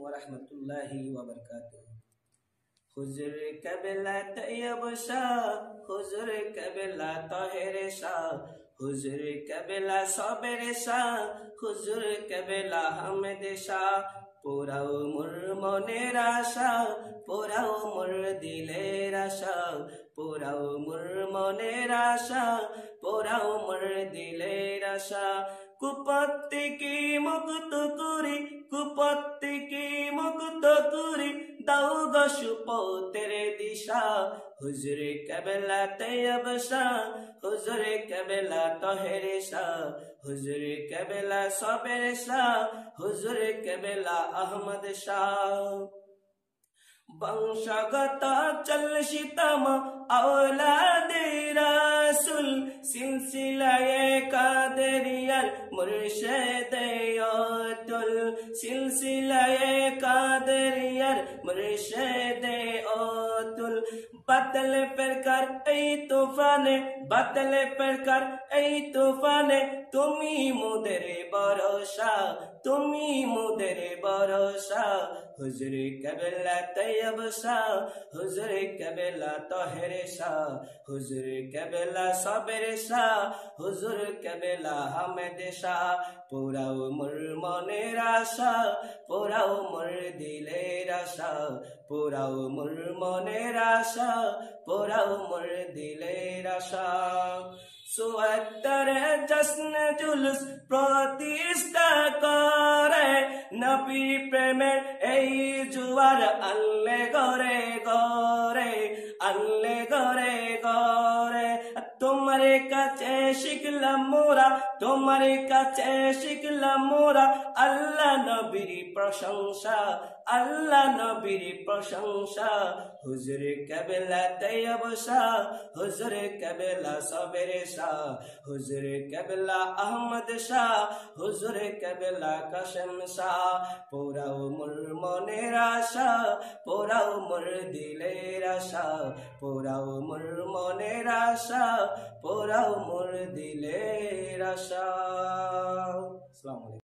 ওয়া রাহমাতুল্লাহি ওয়া বারাকাতুহু। হুজুর কেবলা তৈয়ব শাহ, হুজুর কেবলা তাহের শাহ, হুজুর কেবলা সবের শাহ, হুজুর কেবলা হামেদ শাহ। পোড়াও মোর মনের আশা, পোড়াও মোর দিলের আশা, পোড়াও মোর মনের আশা, পোড়াও মোর দিলের আশা। কুপত্তি কি মুক্ত করি, কুপত্তি কি মুক্ত করি, দাও গো সুপথের দিশা। হুজুর কেবলা তৈয়ব শাহ, হুজুর কেবলা তাহের শাহ, হুজুর কেবলা সবের শাহ, হুজুর কেবলা আহমদ শাহ। বংশগত চলশিতম আওলাদে রাসূল, সিলসিলায়ে কাদেরিয়ার মুর্শিদে অতুল, সিলসিলায়ে কাদেরিয়ার মুর্শিদে অতুল। বাদল ফিরকার এই তুফানে, বাদল ফিরকার এই তুফানে, তুমি মোদের ভরসা, তুমি মোদের ভরসা। হুজুর কেবলা তৈয়ব শাহ, হুজুর কেবলা তাহের শাহ, হুজুর কেবলা সবের শাহ, হুজুর কেবলা হামেদ শাহ। পোড়াও মোর মনের আশা, পোড়াও মোর দিলের আশা, পোড়াও মোর মনের আশা, পোড়াও মোর দিলের আশা। সুয়াত্তরে জশ্ন জুলুস প্রতিষ্ঠা করে, নবী প্রেমের এই জুয়ার আনলে গরে গরে, আনলে গরে গরে। তোমার কাছে শিখলাম মোরা, তোমার কাছে শিখলাম মোরা, আল্লাহ নবীর প্রশংসা, আল্লাহ নবীর প্রশংসা। হুজুর কেবলা তৈয়ব শাহ, হুজুর কেবলা সবের শাহ, হুজুর কেবলা আহমদ শাহ, হুজুর কেবলা কাসেম শাহ। পোড়াও মোর মনের আশা, পোড়াও মোর দিলের আশা, পোড়াও মোর মনের আশা, পোড়াও মোর দিলের আশা। আসসালামু আলাইকুম।